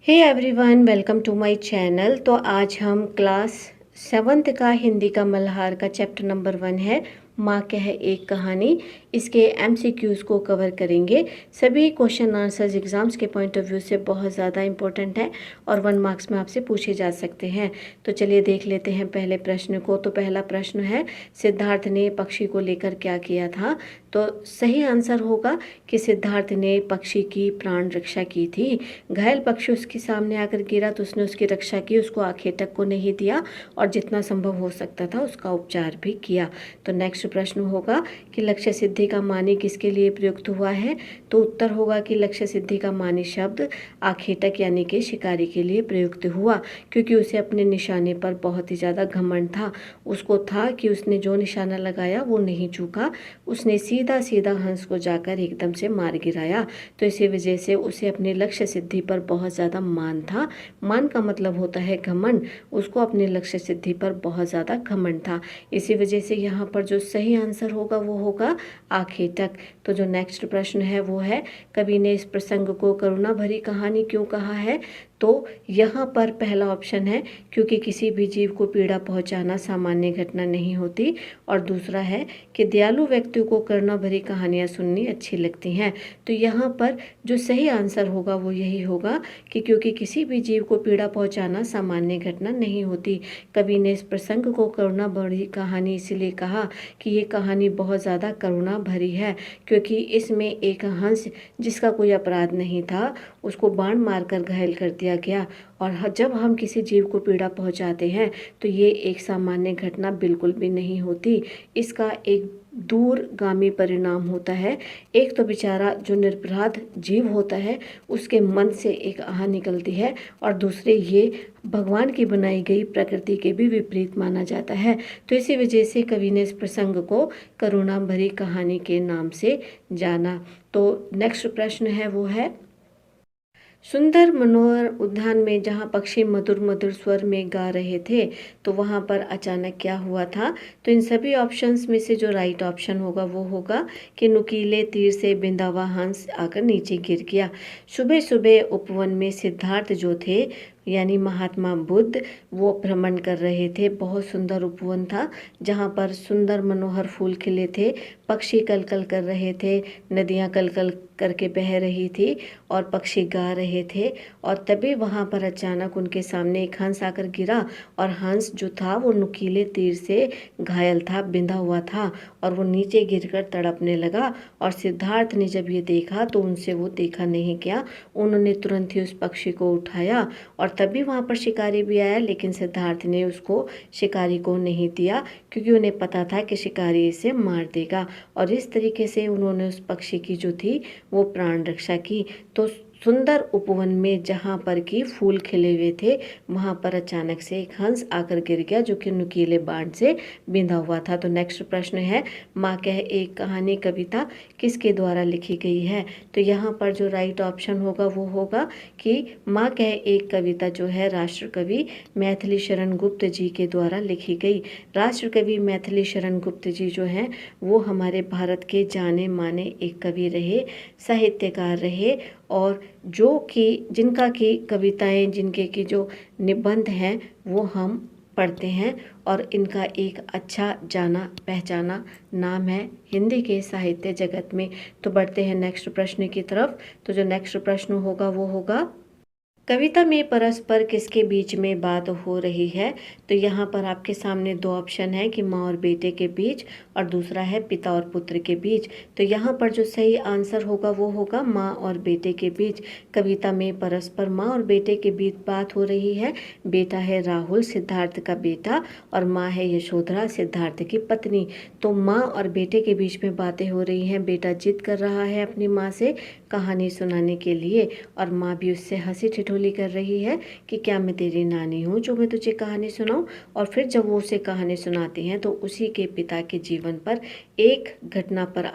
Hey everyone, welcome to my channel. तो आज हम क्लास 7th का हिंदी का मल्हार का चैप्टर नंबर 1 है माँ कहे एक कहानी। इसके एमसीक्यूज़ को कवर करेंगे। सभी क्वेश्चन आंसर्स एग्जाम्स के पॉइंट ऑफ व्यू से बहुत ज़्यादा इंपॉर्टेंट है और 1 मार्क्स में आपसे पूछे जा सकते हैं। तो चलिए देख लेते हैं पहले प्रश्न को। तो पहला प्रश्न है, सिद्धार्थ ने पक्षी को लेकर क्या किया था? तो सही आंसर होगा कि सिद्धार्थ ने पक्षी की प्राण रक्षा की थी। घायल पक्षी उसके सामने आकर गिरा तो उसने उसकी रक्षा की, उसको आखेटक को नहीं दिया और जितना संभव हो सकता था उसका उपचार भी किया। तो नेक्स्ट प्रश्न होगा कि लक्ष्य सिद्धि का मानी किसके लिए प्रयुक्त हुआ है? तो उत्तर होगा कि लक्ष्य सिद्धि का मानी शब्द आखेटक यानी कि शिकारी के लिए प्रयुक्त हुआ, क्योंकि उसे अपने निशाने पर बहुत ही ज़्यादा घमंड था। उसको था कि उसने जो निशाना लगाया वो नहीं चूका, उसने सीधा सीधा हंस को जाकर एकदम से मार गिराया। तो इसी वजह से उसे अपने लक्ष्य सिद्धि पर बहुत ज़्यादा मान था। मान का मतलब होता है घमंड, उसको अपने लक्ष्य सिद्धि पर बहुत ज़्यादा घमंड था। इसी वजह से यहाँ पर जो सही आंसर होगा वो होगा आखेटक। तो जो नेक्स्ट प्रश्न है वो है, कवि ने इस प्रसंग को करुणा भरी कहानी क्यों कहा है? तो यहाँ पर पहला ऑप्शन है क्योंकि किसी भी जीव को पीड़ा पहुँचाना सामान्य घटना नहीं होती, और दूसरा है कि दयालु व्यक्तियों को करुणा भरी कहानियाँ सुननी अच्छी लगती हैं। तो यहाँ पर जो सही आंसर होगा वो यही होगा कि क्योंकि किसी भी जीव को पीड़ा पहुँचाना सामान्य घटना नहीं होती। कवि ने इस प्रसंग को करुणा भरी कहानी इसलिए कहा कि ये कहानी बहुत ज़्यादा करुणा भरी है, क्योंकि इसमें एक हंस जिसका कोई अपराध नहीं था उसको बाण मारकर घायल कर दिया गया। और जब हम किसी जीव को पीड़ा पहुंचाते हैं तो ये एक सामान्य घटना बिल्कुल भी नहीं होती, इसका एक दूरगामी परिणाम होता है। एक तो बेचारा जो निरपराध जीव होता है उसके मन से एक आह निकलती है, और दूसरे ये भगवान की बनाई गई प्रकृति के भी विपरीत माना जाता है। तो इसी वजह से कवि ने इस प्रसंग को करुणा भरी कहानी के नाम से जाना। तो नेक्स्ट प्रश्न है वो है, सुंदर मनोहर उद्यान में जहाँ पक्षी मधुर मधुर स्वर में गा रहे थे तो वहाँ पर अचानक क्या हुआ था? तो इन सभी ऑप्शंस में से जो राइट ऑप्शन होगा वो होगा कि नुकीले तीर से बिंधा हुआ हंस आकर नीचे गिर गया। सुबह सुबह उपवन में सिद्धार्थ जो थे यानी महात्मा बुद्ध, वो भ्रमण कर रहे थे। बहुत सुंदर उपवन था जहाँ पर सुंदर मनोहर फूल खिले थे, पक्षी कलकल कर रहे थे, नदियाँ कलकल करके बह रही थी और पक्षी गा रहे थे। और तभी वहाँ पर अचानक उनके सामने एक हंस आकर गिरा, और हंस जो था वो नुकीले तीर से घायल था, बिंधा हुआ था, और वो नीचे गिरकर तड़पने लगा। और सिद्धार्थ ने जब ये देखा तो उनसे वो देखा नहीं गया, उन्होंने तुरंत ही उस पक्षी को उठाया। और तभी वहाँ पर शिकारी भी आया, लेकिन सिद्धार्थ ने उसको शिकारी को नहीं दिया, क्योंकि उन्हें पता था कि शिकारी इसे मार देगा। और इस तरीके से उन्होंने उस पक्षी की जो थी वो प्राण रक्षा की। तो सुंदर उपवन में जहाँ पर कि फूल खिले हुए थे वहाँ पर अचानक से एक हंस आकर गिर गया, जो कि नुकीले बाण से बिंधा हुआ था। तो नेक्स्ट प्रश्न है, माँ कहे एक कहानी कविता किसके द्वारा लिखी गई है? तो यहाँ पर जो राइट ऑप्शन होगा वो होगा कि माँ कहे एक कविता जो है राष्ट्र कवि मैथिली शरण गुप्त जी के द्वारा लिखी गई। राष्ट्र कवि मैथिली शरण गुप्त जी जो हैं वो हमारे भारत के जाने माने एक कवि रहे, साहित्यकार रहे, और जो कि जिनका की कविताएं, जिनके की जो निबंध हैं वो हम पढ़ते हैं, और इनका एक अच्छा जाना पहचाना नाम है हिंदी के साहित्य जगत में। तो बढ़ते हैं नेक्स्ट प्रश्न की तरफ। तो जो नेक्स्ट प्रश्न होगा वो होगा, कविता में परस्पर किसके बीच में बात हो रही है? तो यहाँ पर आपके सामने दो ऑप्शन है कि माँ और बेटे के बीच, और दूसरा है पिता और पुत्र के बीच। तो यहाँ पर जो सही आंसर होगा वो होगा माँ और बेटे के बीच। कविता में परस्पर माँ और बेटे के बीच बात हो रही है। बेटा है राहुल, सिद्धार्थ का बेटा, और माँ है यशोधरा, सिद्धार्थ की पत्नी। तो माँ और बेटे के बीच में बातें हो रही हैं। बेटा जिद कर रहा है अपनी माँ से कहानी सुनाने के लिए, और माँ भी उससे हंसी ठिठोली कर रही है कि क्या मैं तेरी नानी हूँ जो मैं तुझे कहानी सुनाऊं। और फिर जब वो उसे कहानी सुनाती हैं तो उसी के पिता के जीवन पर एक घटना पर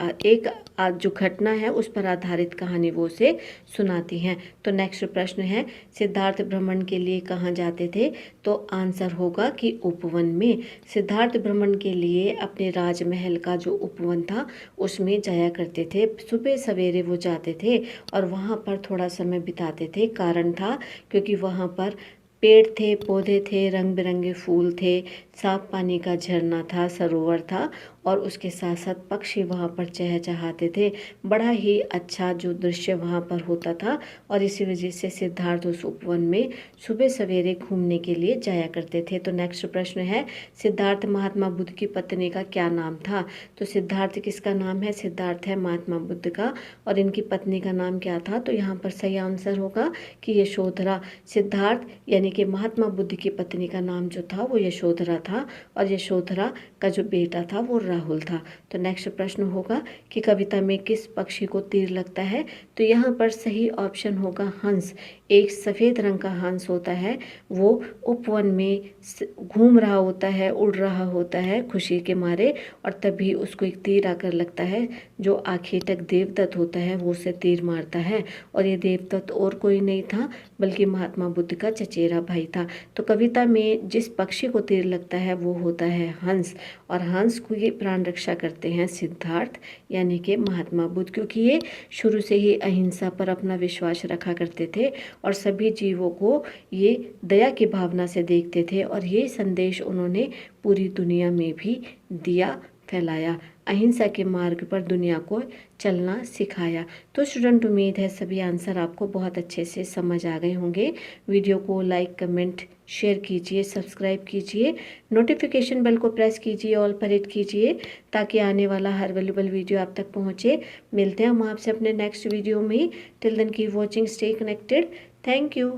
जो घटना है उस पर आधारित कहानी वो उसे सुनाती हैं। तो नेक्स्ट प्रश्न है, सिद्धार्थ भ्रमण के लिए कहाँ जाते थे? तो आंसर होगा कि उपवन में। सिद्धार्थ भ्रमण के लिए अपने राजमहल का जो उपवन था उसमें जाया करते थे। सुबह सवेरे वो जाते थे और वहाँ पर थोड़ा समय बिताते थे। कारण था था, क्योंकि वहाँ पर पेड़ थे, पौधे थे, रंग बिरंगे फूल थे, साफ पानी का झरना था, सरोवर था और उसके साथ साथ पक्षी वहाँ पर चहचहाते थे। बड़ा ही अच्छा जो दृश्य वहाँ पर होता था और इसी वजह से सिद्धार्थ उस उपवन में सुबह सवेरे घूमने के लिए जाया करते थे। तो नेक्स्ट प्रश्न है, सिद्धार्थ महात्मा बुद्ध की पत्नी का क्या नाम था? तो सिद्धार्थ किसका नाम है? सिद्धार्थ है महात्मा बुद्ध का। और इनकी पत्नी का नाम क्या था? तो यहाँ पर सही आंसर होगा कि यशोधरा। सिद्धार्थ यानी कि महात्मा बुद्ध की पत्नी का नाम जो था वो यशोधरा था और यशोधरा का जो बेटा था वो राहुल था। तो नेक्स्ट प्रश्न होगा कि कविता में किस पक्षी को तीर लगता है? तो यहाँ पर सही ऑप्शन होगा हंस। एक सफ़ेद रंग का हंस होता है, वो उपवन में घूम रहा होता है, उड़ रहा होता है खुशी के मारे और तभी उसको एक तीर आकर लगता है। जो आखेटक देवदत्त होता है वो उसे तीर मारता है और ये देवदत्त और कोई नहीं था बल्कि महात्मा बुद्ध का चचेरा भाई था। तो कविता में जिस पक्षी को तीर लगता है वो होता है हंस और हंस को ये प्राण रक्षा करते हैं सिद्धार्थ यानी कि महात्मा बुद्ध, क्योंकि ये शुरू से ही अहिंसा पर अपना विश्वास रखा करते थे और सभी जीवों को ये दया की भावना से देखते थे और ये संदेश उन्होंने पूरी दुनिया में भी दिया, फैलाया। अहिंसा के मार्ग पर दुनिया को चलना सिखाया। तो स्टूडेंट, उम्मीद है सभी आंसर आपको बहुत अच्छे से समझ आ गए होंगे। वीडियो को लाइक, कमेंट, शेयर कीजिए, सब्सक्राइब कीजिए, नोटिफिकेशन बेल को प्रेस कीजिए, ऑल पर हिट कीजिए ताकि आने वाला हर वैल्यूबल वीडियो आप तक पहुँचे। मिलते हैं हम आपसे अपने नेक्स्ट वीडियो में। Till then keep watching, stay connected. Thank you.